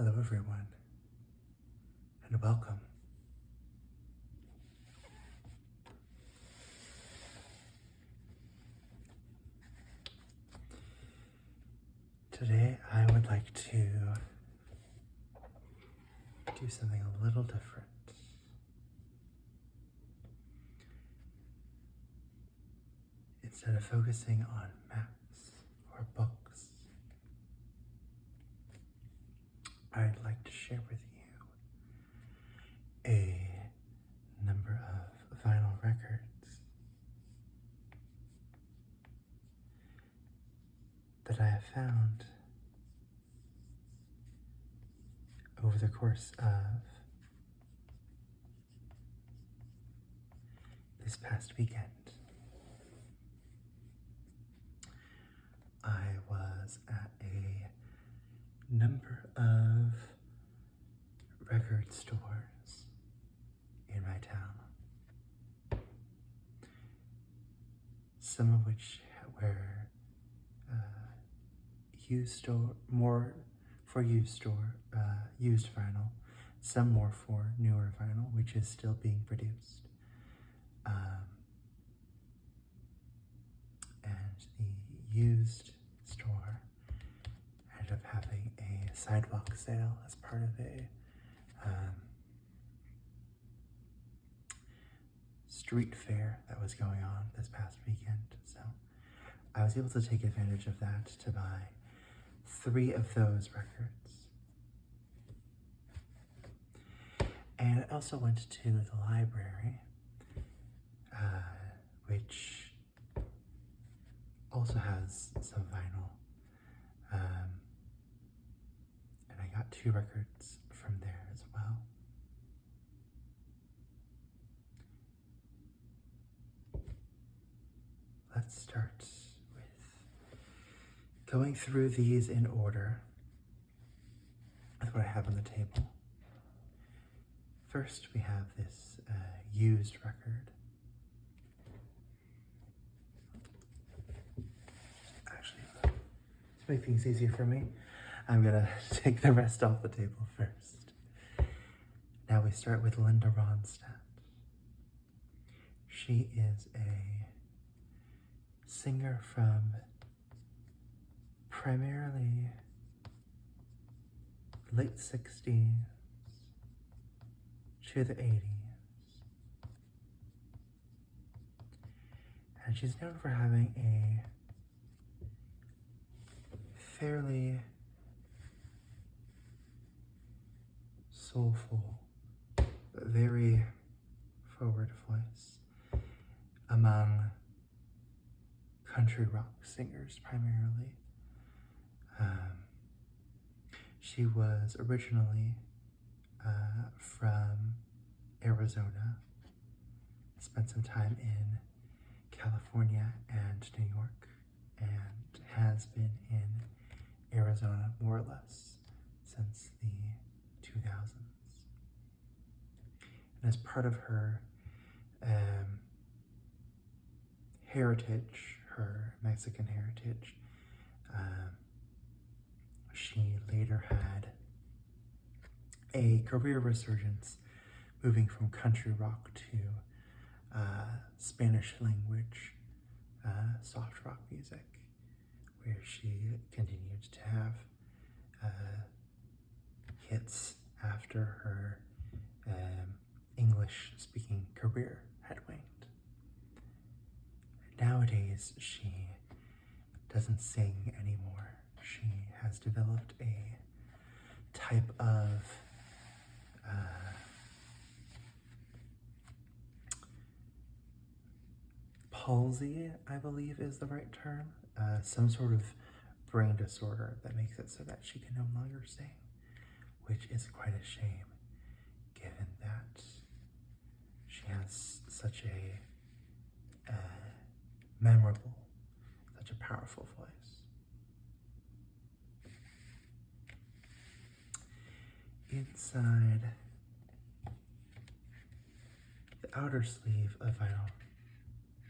Hello everyone, and welcome. Today I would like to do something a little different. Instead of focusing on maps or books, I'd like to share with you a number of vinyl records that I have found over the course of this past weekend. I was at a number of record stores in my town, some of which were used vinyl, some more for newer vinyl, which is still being produced. And the used store ended up having a sidewalk sale as part of a street fair that was going on this past weekend. So I was able to take advantage of that to buy 3 of those records. And I also went to the library, which also has some vinyl. And I got 2 records from there as well. Let's start with going through these in order with what I have on the table. First, we have this used record. Actually, to make things easier for me, I'm gonna take the rest off the table first. Now we start with Linda Ronstadt. She is a singer from primarily late 60s to the 80s. And she's known for having a fairly soulful, but very forward voice among country rock singers primarily. She was originally from Arizona, spent some time in California and New York, and has been in Arizona more or less since the 2000s. And as part of her heritage, her Mexican heritage, she later had a career resurgence, moving from country rock to Spanish language soft rock music, where she continued to have hits after her English speaking career had waned. Nowadays, she doesn't sing anymore. She has developed a type of palsy, I believe is the right term, some sort of brain disorder that makes it so that she can no longer sing, which is quite a shame, given that she has such a memorable, such a powerful voice. Inside the outer sleeve of vinyl,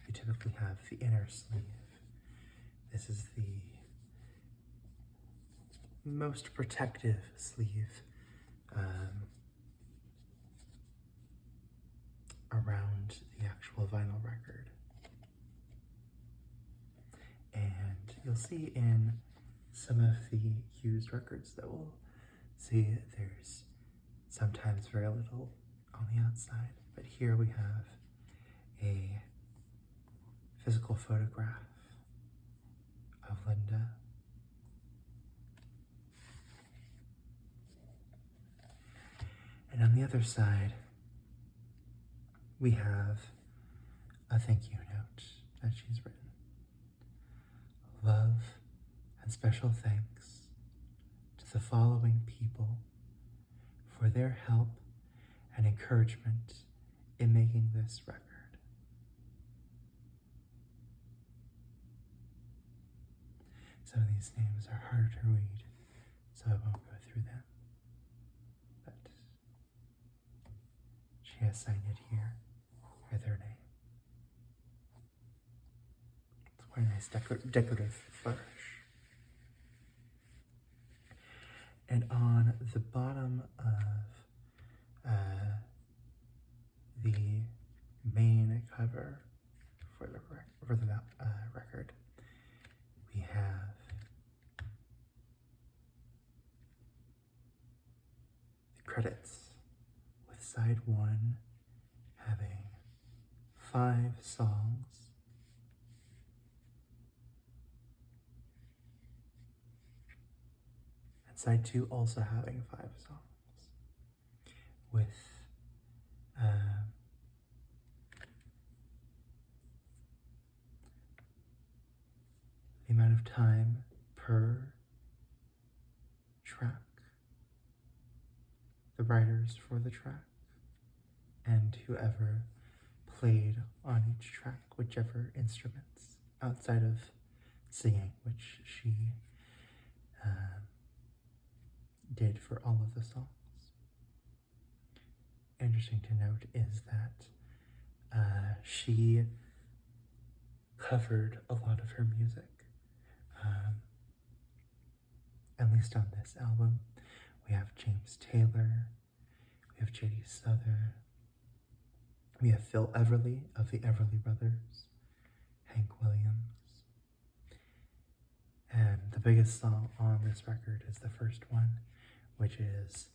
you typically have the inner sleeve. This is the most protective sleeve around the actual vinyl record. And you'll see in some of the used records that we'll see there's sometimes very little on the outside, but here we have a physical photograph of Linda. And on the other side, we have a thank you note that she's written. Love and special thanks to the following people for their help and encouragement in making this record. Some of these names are harder to read, so I won't go through them. But she has signed it here with her name. It's quite a nice decorative flourish. And on the bottom of the main cover for the record, we have the credits, with side 1 having 5 songs, and side 2 also having 5 songs, with the amount of time per track, the writers for the track, and whoever played on each track, whichever instruments outside of singing, which she did for all of the songs. Interesting to note is that she covered a lot of her music. At least on this album, we have James Taylor, we have J.D. Souther, we have Phil Everly of the Everly Brothers, Hank Williams, and the biggest song on this record is the first one, which is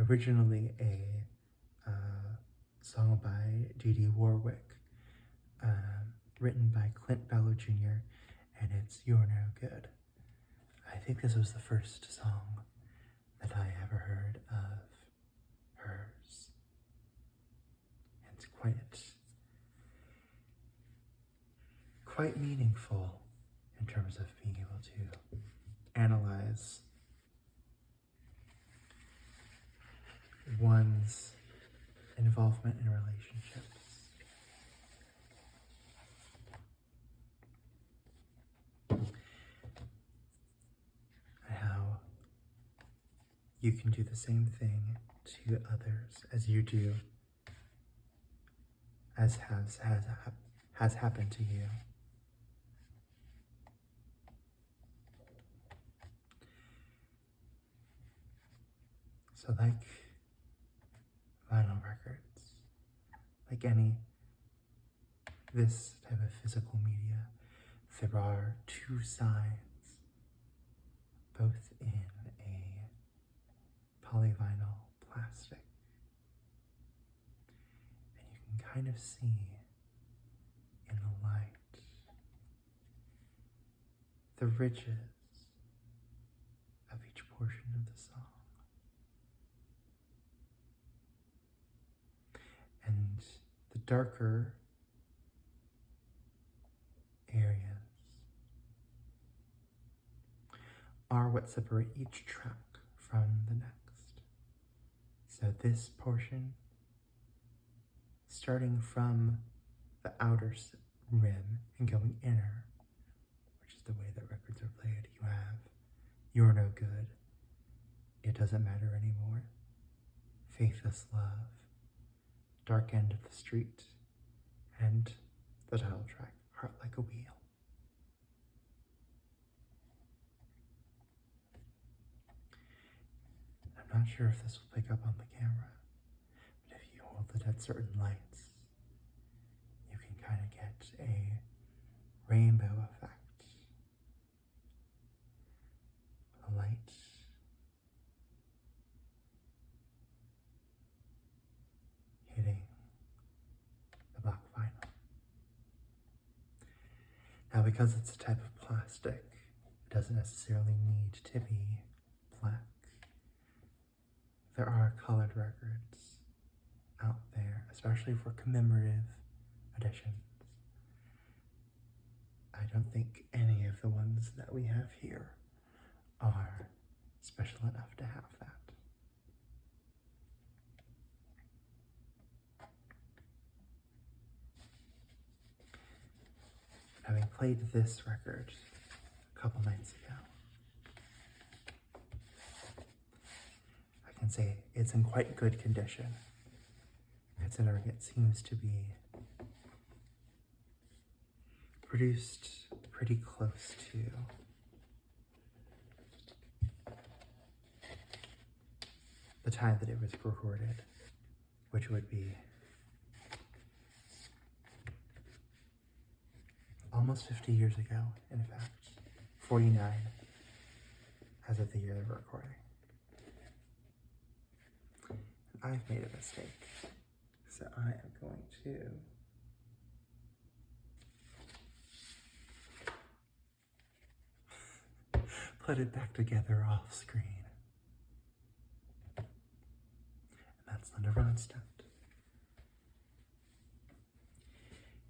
originally a song by Dee Warwick, written by Clint Bellow Jr., and it's You're No Good. I think this was the first song that I ever heard of hers. It's quite meaningful in terms of being able to analyze one's involvement in relationships. How you can do the same thing to others as you do, as has happened to you. So like vinyl records, like this type of physical media, there are 2 sides, both in a polyvinyl plastic. And you can kind of see in the light the ridges of each portion of the song. And the darker areas are what separate each track from the next. So this portion, starting from the outer rim and going inner, which is the way that records are played, you have You're No Good, It Doesn't Matter Anymore, Faithless Love, Dark End of the Street, and the title track, Heart Like a Wheel. I'm not sure if this will pick up on the camera, but if you hold it at certain lights, you can kind of get a rainbow effect. The light hitting the black vinyl. Now, because it's a type of plastic, it doesn't necessarily need to be black. There are colored records out there, especially for commemorative editions. I don't think any of the ones that we have here are special enough to have that. Having played this record a couple nights ago, I can say it's in quite good condition, considering it seems to be produced pretty close to the time that it was recorded, which would be almost 50 years ago, in fact, 49 as of the year of recording. And I've made a mistake, so I am going to put it back together off screen. And that's Linda Ronstadt.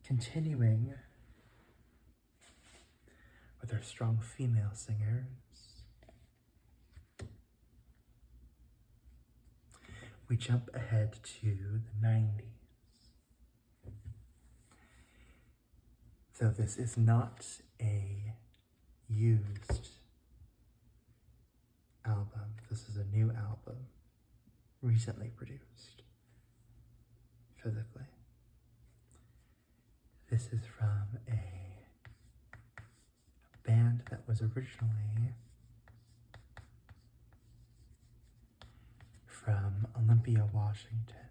Continuing with our strong female singers, we jump ahead to the 90s. So this is not a used album. This is a new album, recently produced, physically. This is from a band that was originally from Olympia, Washington,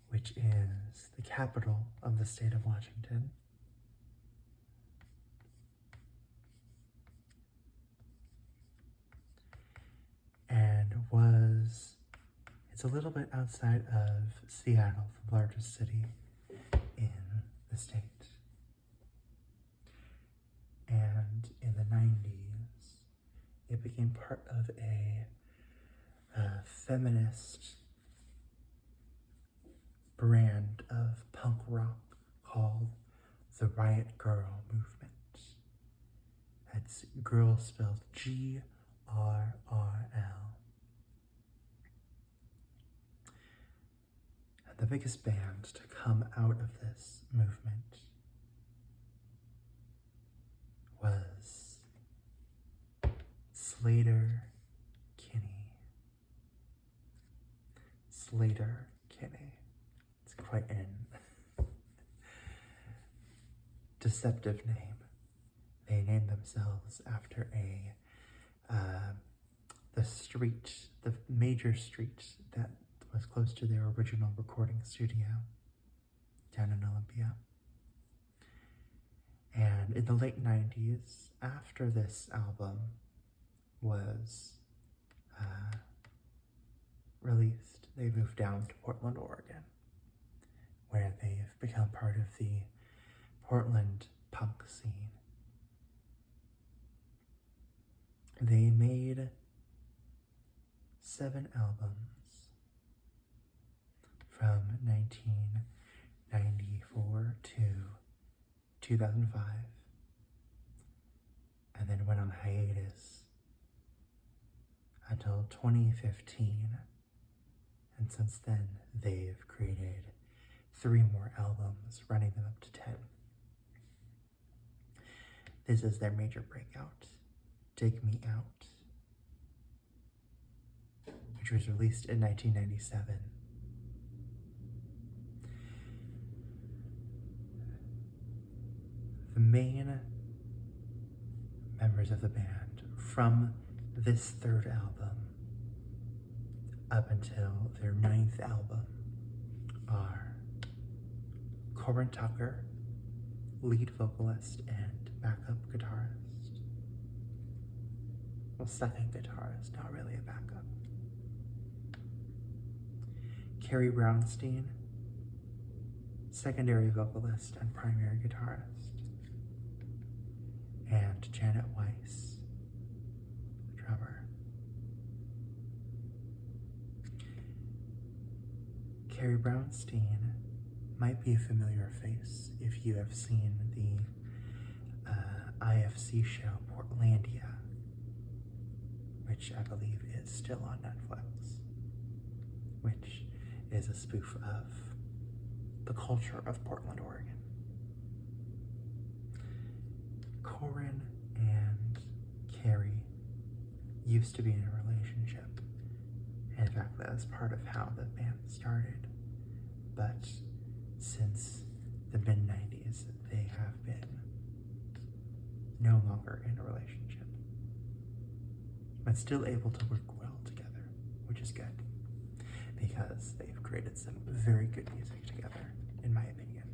which is the capital of the state of Washington. And it's a little bit outside of Seattle, the largest city in the state. And in the 90s, it became part of a feminist brand of punk rock called the Riot Girl movement. That's girl spelled Grrrl. And the biggest band to come out of this movement was Sleater-Kinney. Sleater-Kinney. It's quite an deceptive name. They named themselves after the major street that was close to their original recording studio down in Olympia. And in the late 90s, after this album was released, they moved down to Portland, Oregon, where they've become part of the Portland punk scene. They made 7 albums from 1994 to 2005, and then went on hiatus until 2015, and since then they've created 3 more albums, running them up to 10. This is their major breakout, Dig Me Out, which was released in 1997. The main members of the band from this third album, up until their 9th album, are Corin Tucker, lead vocalist and backup guitarist. Well, second guitarist, not really a backup. Carrie Brownstein, secondary vocalist and primary guitarist. And Janet Weiss, drummer. Carrie Brownstein might be a familiar face if you have seen the IFC show Portlandia, which I believe is still on Netflix, which is a spoof of the culture of Portland, Oregon. Corin and Carrie used to be in a relationship. In fact, that was part of how the band started. But since the mid-90s, they have been no longer in a relationship, but still able to work well together, which is good, because they've created some very good music together, in my opinion.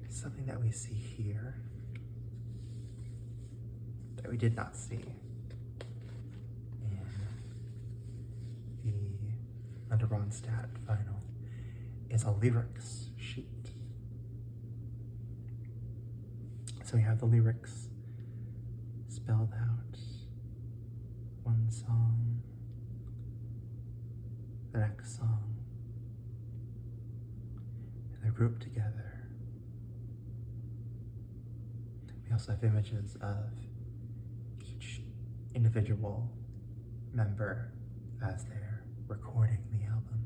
Something that we see here that we did not see in the Ronstadt vinyl is a lyrics sheet. So we have the lyrics spelled out, one song, the next song, and they're grouped together. We also have images of each individual member as they're recording the album.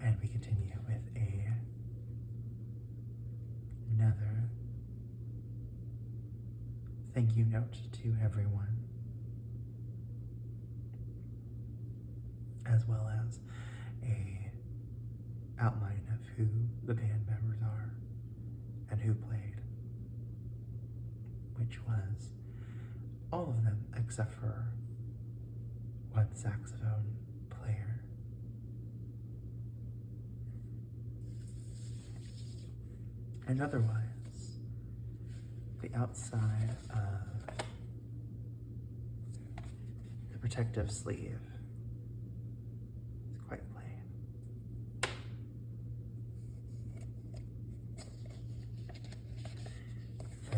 And we continue with another thank you note to everyone, as well as a outline of who the band members are and who played, which was all of them except for one saxophone player. And otherwise, the outside of the protective sleeve is quite plain. So,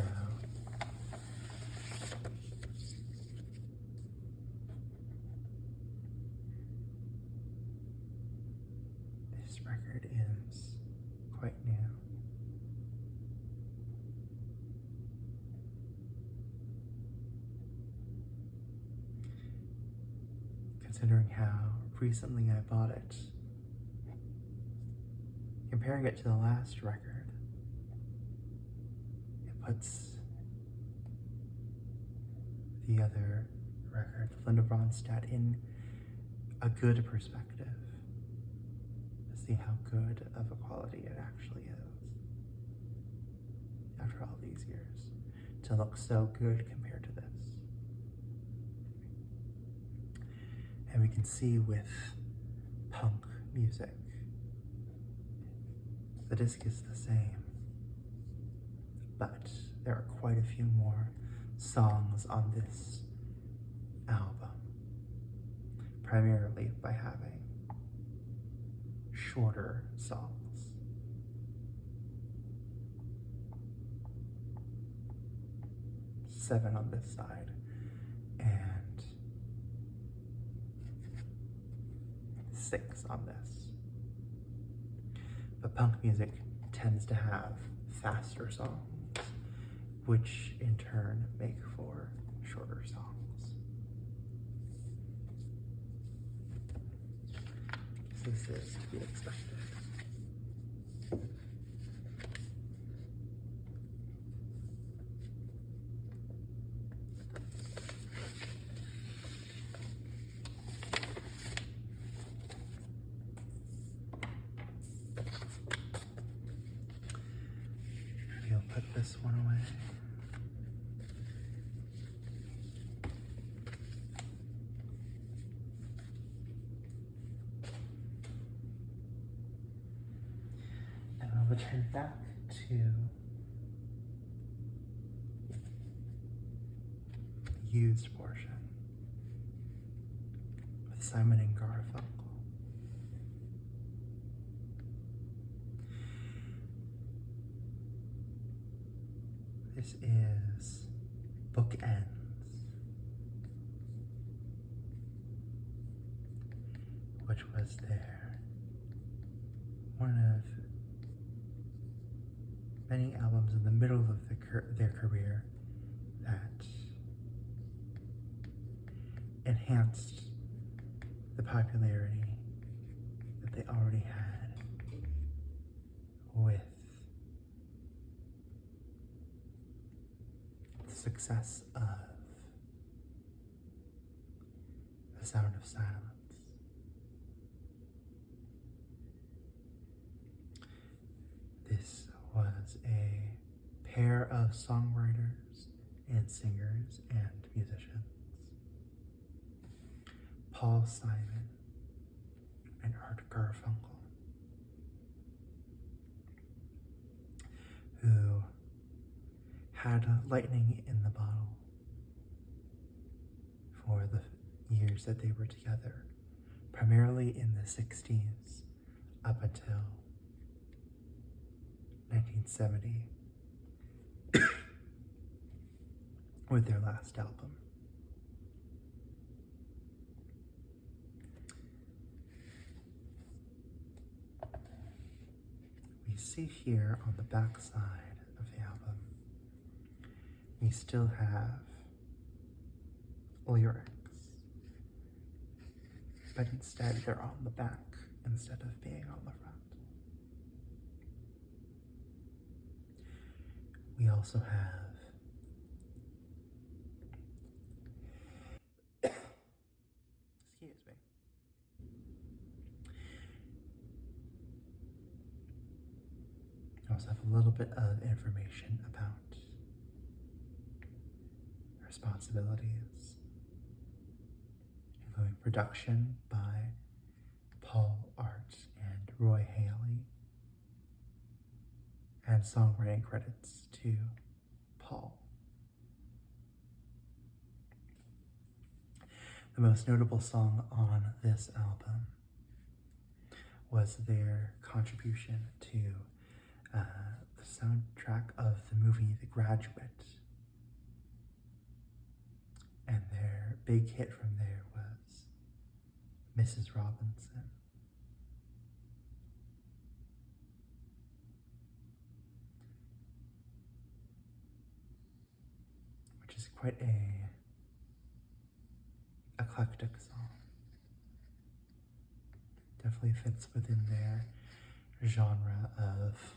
this record is quite new. Considering how recently I bought it, comparing it to the last record, it puts the other record, Linda Ronstadt, in a good perspective to see how good of a quality it actually is after all these years, to look so good compared to this. And we can see with punk music, the disc is the same, but there are quite a few more songs on this album, primarily by having shorter songs. Seven on this side, and 6 on this. But punk music tends to have faster songs, which in turn make for shorter songs. So this is to be expected. turn back to the used portion with Simon and Garfunkel. This is Bookends, which was one of many albums in the middle of their career that enhanced the popularity that they already had with the success of The Sound of Silence. This was a pair of songwriters and singers and musicians, Paul Simon and Art Garfunkel, who had lightning in the bottle for the years that they were together, primarily in the 60s up until 1970 with their last album. We see here on the back side of the album, we still have lyrics, but instead they're on the back instead of being on the front. We also have excuse me. We also have a little bit of information about responsibilities, including production by Paul, Art, and Roy Haley, and songwriting credits to Paul. The most notable song on this album was their contribution to the soundtrack of the movie The Graduate. And their big hit from there was Mrs. Robinson. Which is quite a eclectic song. Definitely fits within their genre of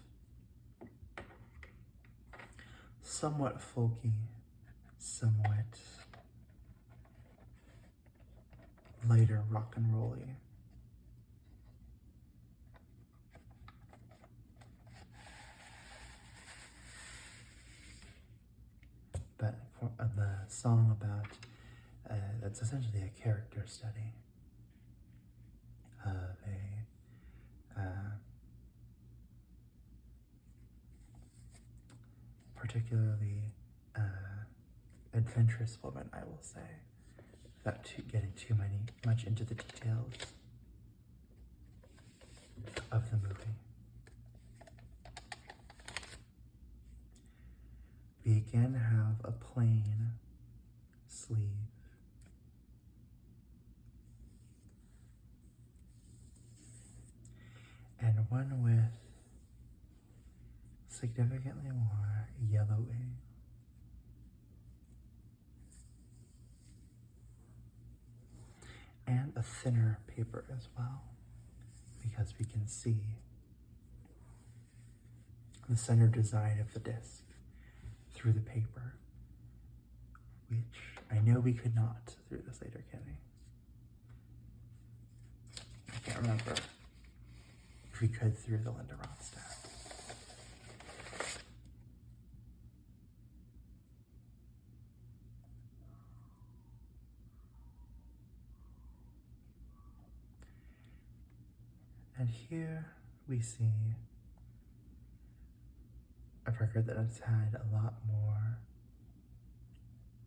somewhat folky, somewhat lighter rock and roll-y. But for the song about, that's essentially a character study of a particularly adventurous woman, I will say, without getting too much into the details of the movie. We again have a plain sleeve and one with significantly more yellowing. And a thinner paper as well, because we can see the center design of the disc through the paper, which I know we could not through the Sleater-Kinney. I can't remember if we could through the Ronstadt. And here we see a record that has had a lot more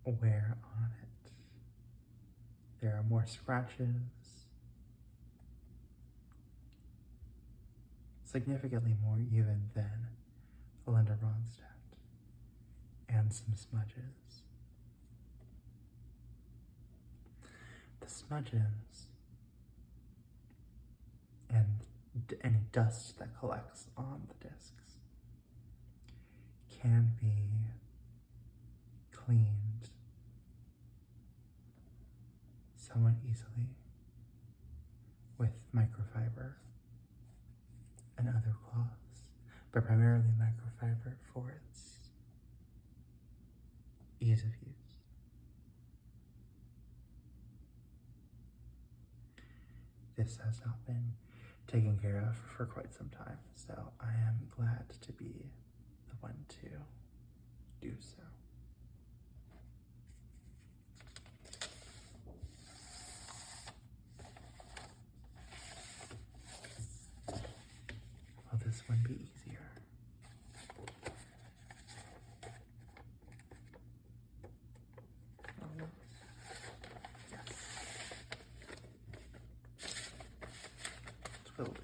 wear on it. There are more scratches, significantly more even than Linda Ronstadt, and some smudges. The smudges and any dust that collects on the discs can be cleaned somewhat easily with microfiber and other cloths, but primarily microfiber for its ease of use. This has not been taken care of for quite some time, so I am glad to be the one to do so. Will this one be easier? Yes. It will be.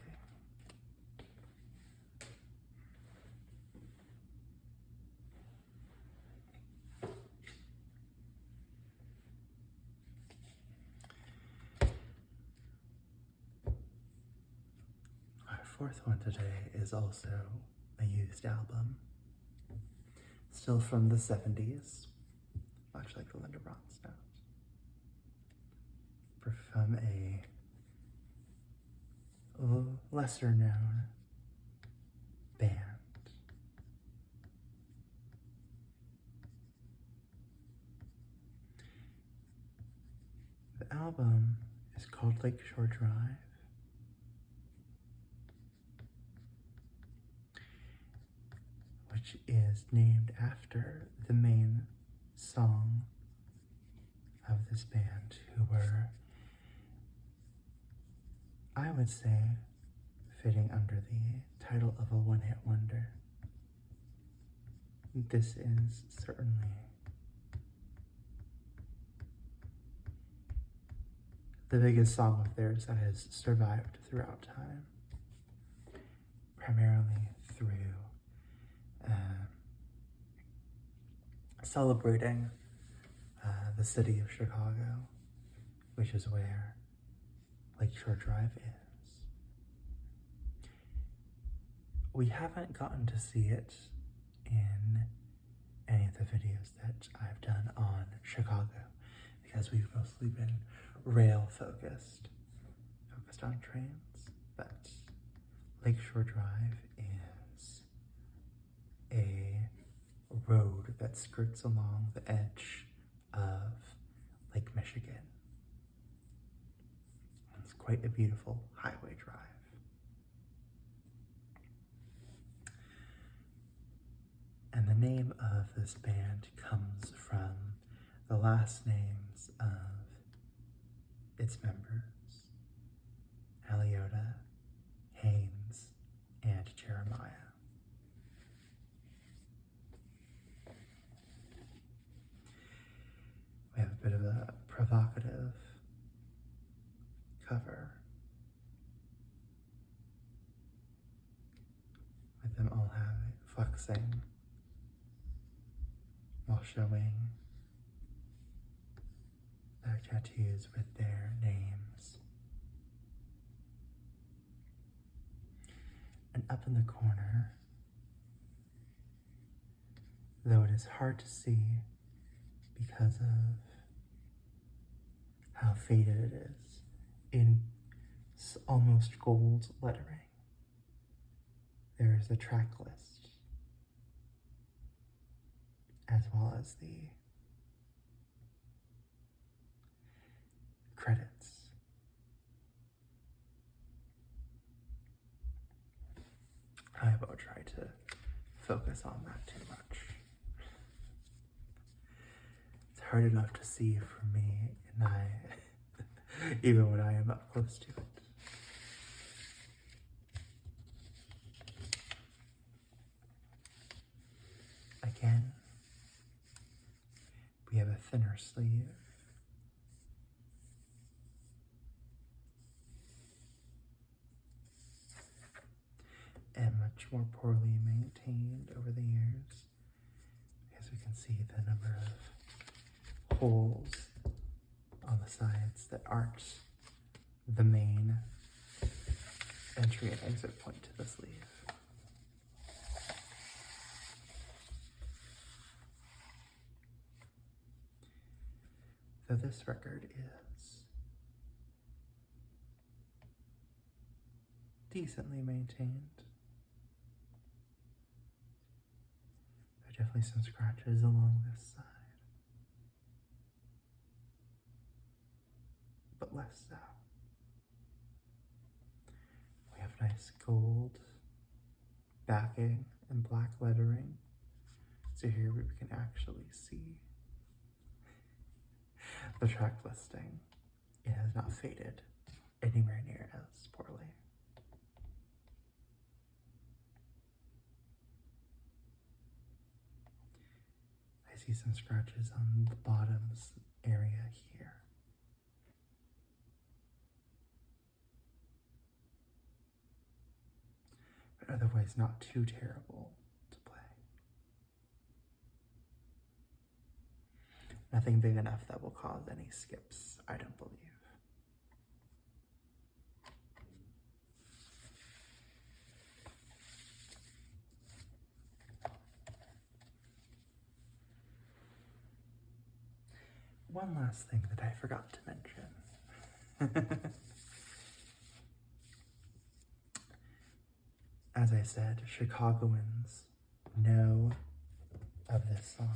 Our fourth one today is also a used album, still from the 70s, much like the Linda Ronstadt, from a lesser known band. The album is called Lakeshore Drive. Which is named after the main song of this band, who were, I would say, fitting under the title of a one-hit wonder. This is certainly the biggest song of theirs that has survived throughout time, primarily through celebrating the city of Chicago, which is where Lakeshore Drive is. We haven't gotten to see it in any of the videos that I've done on Chicago, because we've mostly been rail focused on trains, but Lakeshore Drive is a road that skirts along the edge of Lake Michigan. It's quite a beautiful highway drive. And the name of this band comes from the last names of its members, Alliota Haynes and Jeremiah. We have a bit of a provocative cover with them all flexing while showing their tattoos with their names. And up in the corner, though it is hard to see because of how faded it is, in almost gold lettering, there is a track list, as well as the credits. I won't try to focus on that too much. It's hard enough to see for me, and even when I am up close to it. thinner sleeve. And much more poorly maintained over the years, as we can see the number of holes on the sides that aren't the main entry and exit point to the sleeve. So this record is decently maintained. There are definitely some scratches along this side, but less so. We have nice gold backing and black lettering. So here we can actually see the track listing. It has not faded anywhere near as poorly. I see some scratches on the bottoms area here. But otherwise not too terrible to play. Nothing big enough that will cause any skips, I don't believe. One last thing that I forgot to mention. As I said, Chicagoans know of this song,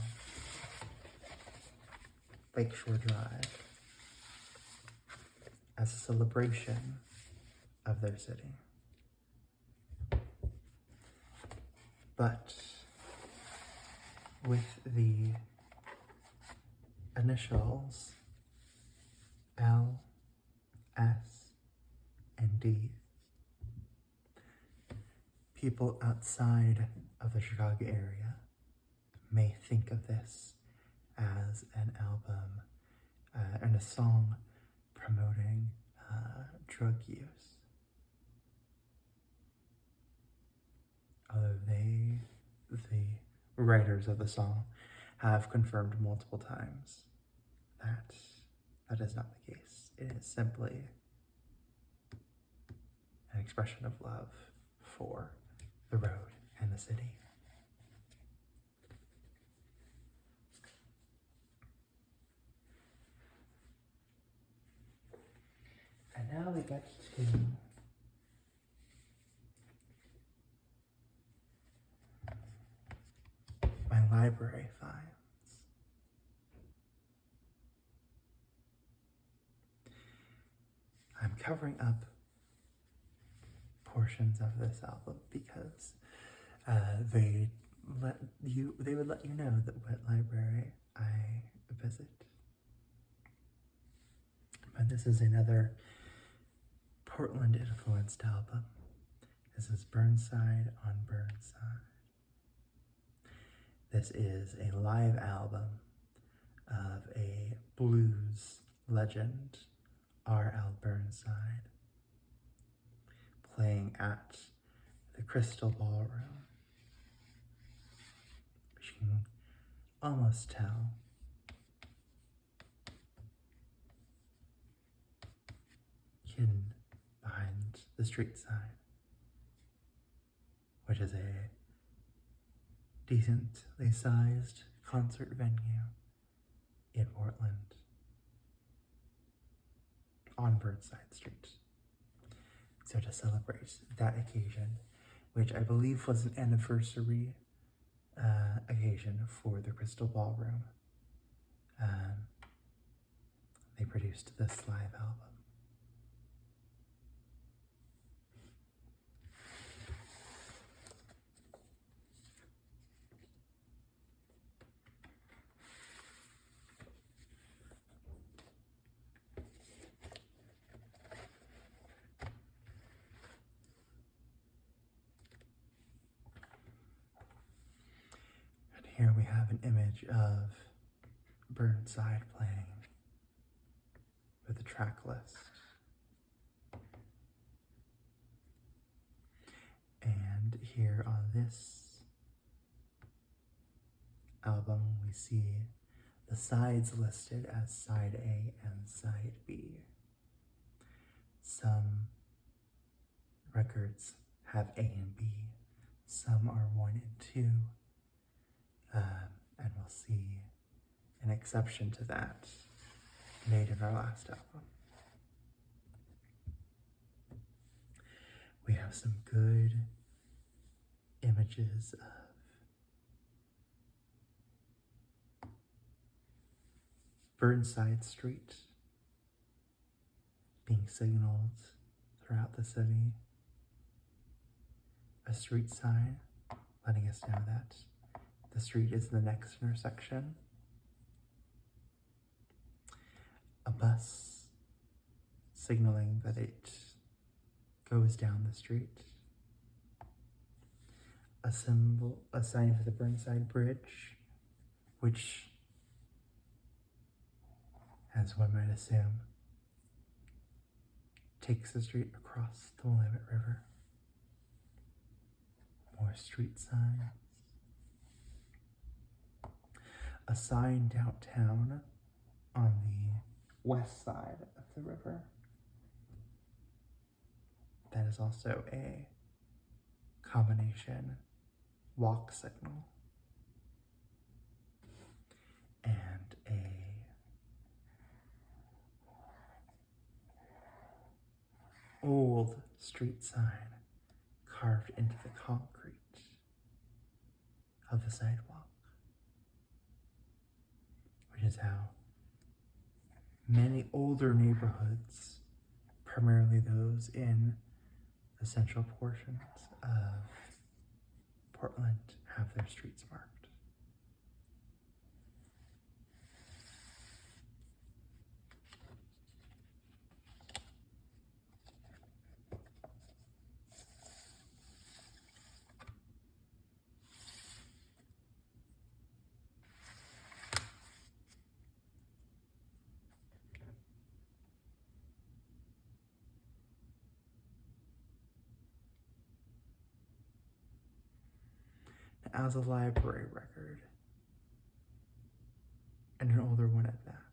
Lakeshore Drive, as a celebration of their city. But with the initials L, S, and D, people outside of the Chicago area may think of this as an album and a song promoting drug use. Although the writers of the song, have confirmed multiple times that that is not the case. It is simply an expression of love for the road and the city. And now we get to my library finds. I'm covering up portions of this album because they would let you know that what library I visit. But this is another Portland influenced album. This is Burnside on Burnside. This is a live album of a blues legend, R.L. Burnside, playing at the Crystal Ballroom, which you can almost tell hidden behind the street sign, which is a decently sized concert venue in Portland on Burnside Street. So to celebrate that occasion, which I believe was an anniversary occasion for the Crystal Ballroom, they produced this live album. Here we have an image of Burnside playing for the track list. And here on this album, we see the sides listed as side A and side B. Some records have A and B, some are 1 and 2, and we'll see an exception to that made in our last album. We have some good images of Burnside Street being signaled throughout the city. A street sign letting us know that the street is the next intersection. A bus signaling that it goes down the street. A sign for the Burnside Bridge, which, as one might assume, takes the street across the Willamette River. More street signs. A sign downtown on the west side of the river. That is also a combination walk signal and a old street sign carved into the concrete of the sidewalk, which is how many older neighborhoods, primarily those in the central portions of Portland, have their streets marked. As a library record, and an older one at that.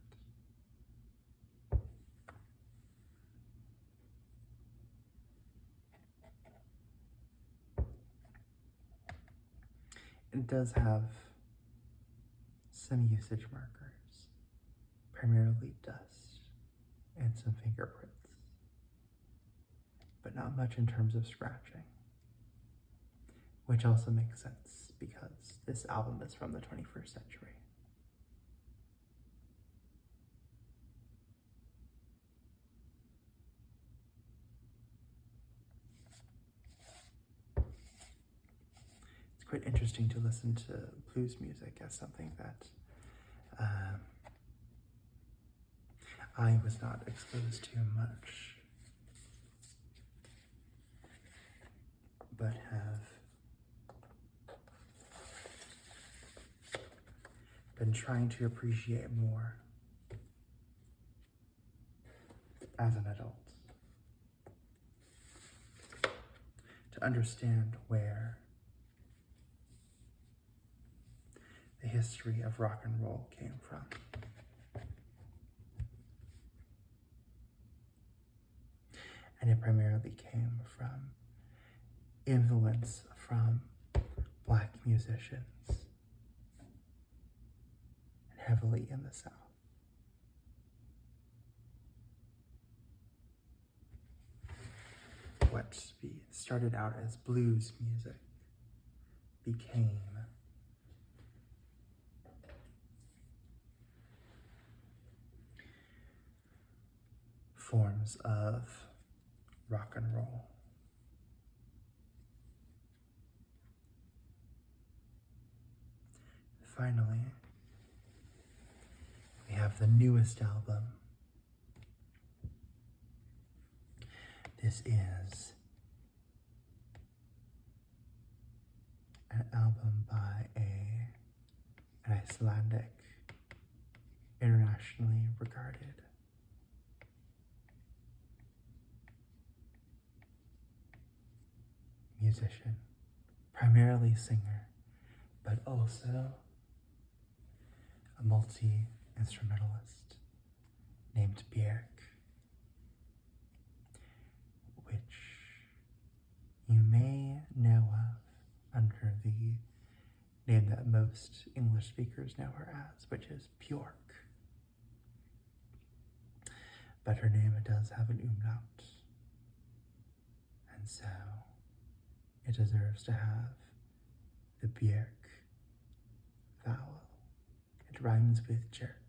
It does have some usage markers, primarily dust and some fingerprints, but not much in terms of scratching, which also makes sense because this album is from the 21st century. It's quite interesting to listen to blues music as something that I was not exposed to much, but have been trying to appreciate more as an adult. To understand where the history of rock and roll came from. And it primarily came from influence from Black musicians, and heavily in the South. What started out as blues music became forms of rock and roll. Finally, we have the newest album. This is an album by an Icelandic internationally regarded musician, primarily singer, but also a multi-instrumentalist named Björk, which you may know of under the name that most English speakers know her as, which is Björk. But her name does have an umlaut, and so it deserves to have the Björk vowel. It rhymes with jerk,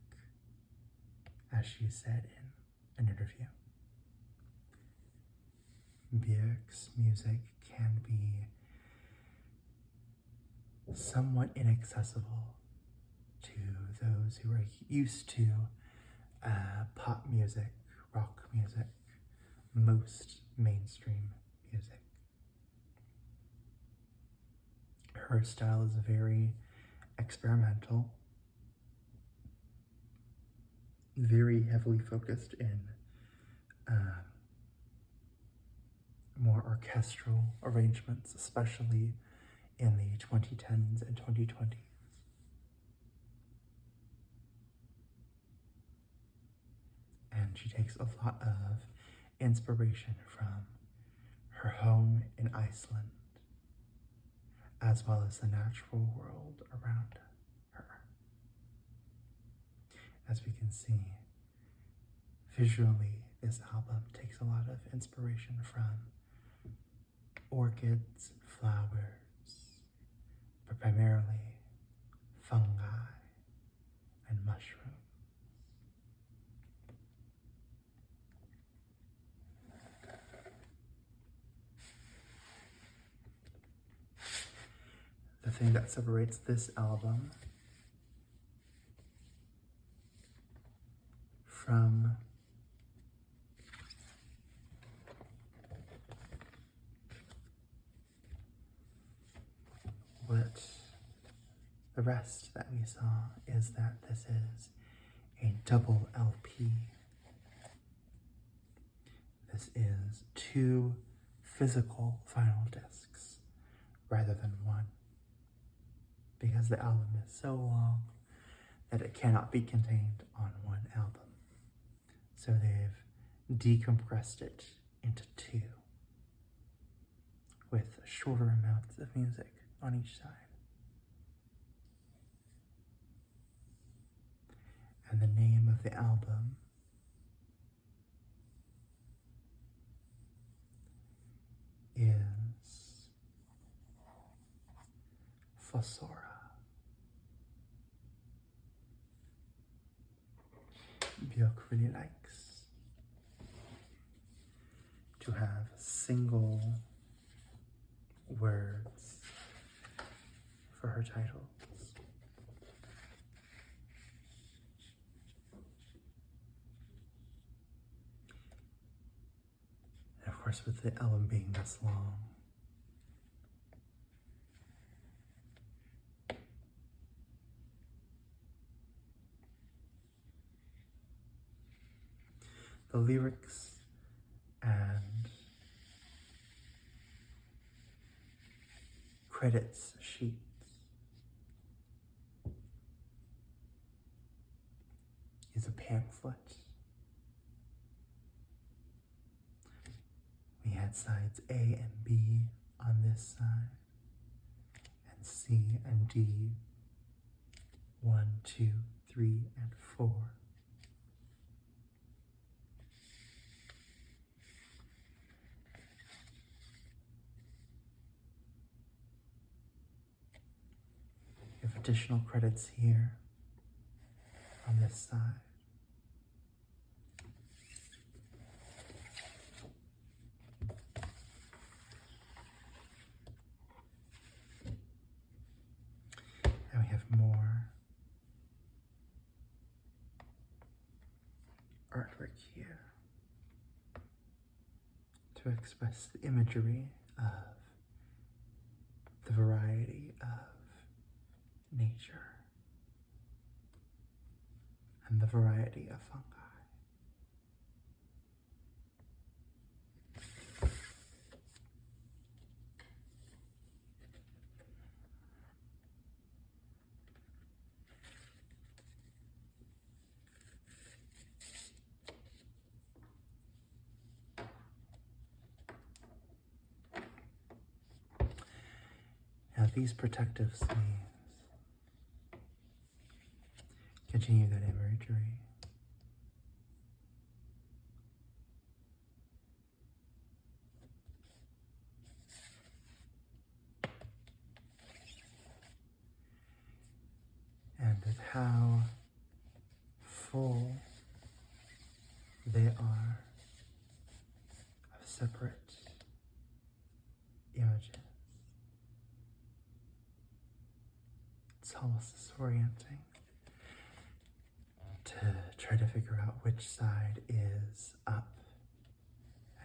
as she said in an interview. Björk's music can be somewhat inaccessible to those who are used to pop music, rock music, most mainstream music. Her style is very experimental, very heavily focused in more orchestral arrangements, especially in the 2010s and 2020s. And she takes a lot of inspiration from her home in Iceland, as well as the natural world around her. As we can see, visually, this album takes a lot of inspiration from orchids, flowers, but primarily fungi and mushrooms. The thing that separates this album from what the rest that we saw is that this is a double LP. This is 2 physical vinyl discs rather than 1, because the album is so long that it cannot be contained on 1 album. So they've decompressed it into 2 with shorter amounts of music on each side. And the name of the album is Fossora. Björk really likes to have single words for her titles. And of course, with the album being this long, the lyrics and credits sheets is a pamphlet. We had sides A and B on this side, and C and D, 1, 2, 3, and 4. We have additional credits here on this side. And we have more artwork here to express the imagery of the variety of nature and the variety of fungi. Now these protective sleeves continue that imagery. And with how full they are of separate images. It's almost disorienting to try to figure out which side is up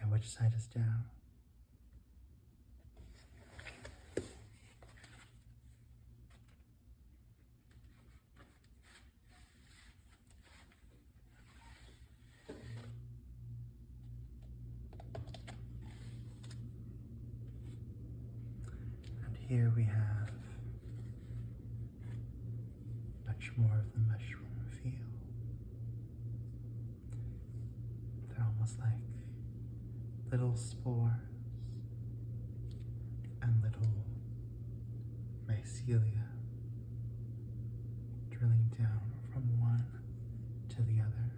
and which side is down. And here we have much more of the mushroom feel. They're almost like little spores and little mycelia drilling down from one to the other.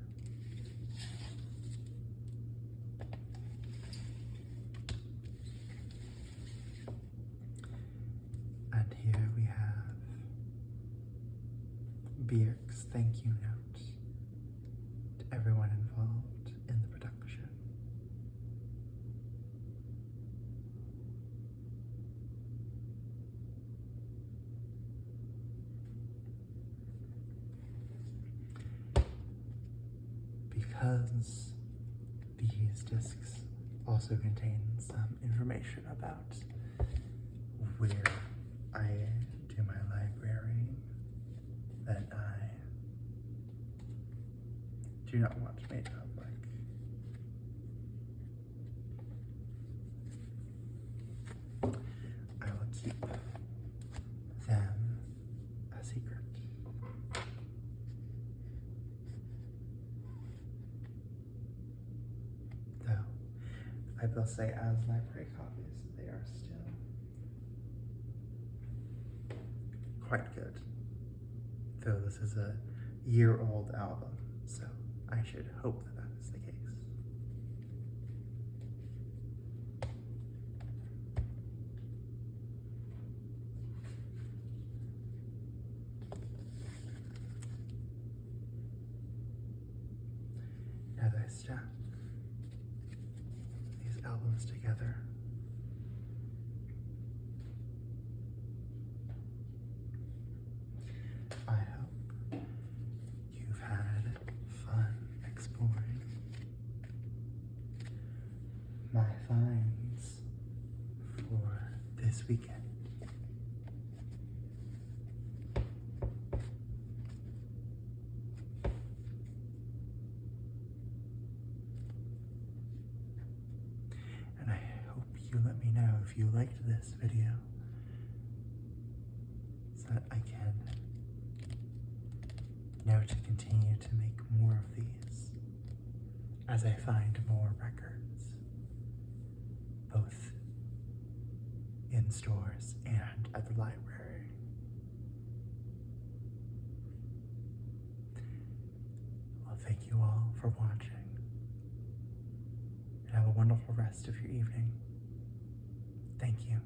And here we have Björk's thank you note to everyone involved in the production. Because these discs also contain some information about where I do my library that I do not want made public. I will keep them a secret. Though, I will say as library copies, they are still quite good. Though this is a year-old album, so I should hope that that is the case. As I stack these albums together, I hope you've had fun exploring my finds for this weekend. And I hope you let me know if you liked this video so that I can know to continue to make more of these as I find more records, both in stores and at the library. Well, thank you all for watching, and have a wonderful rest of your evening. Thank you.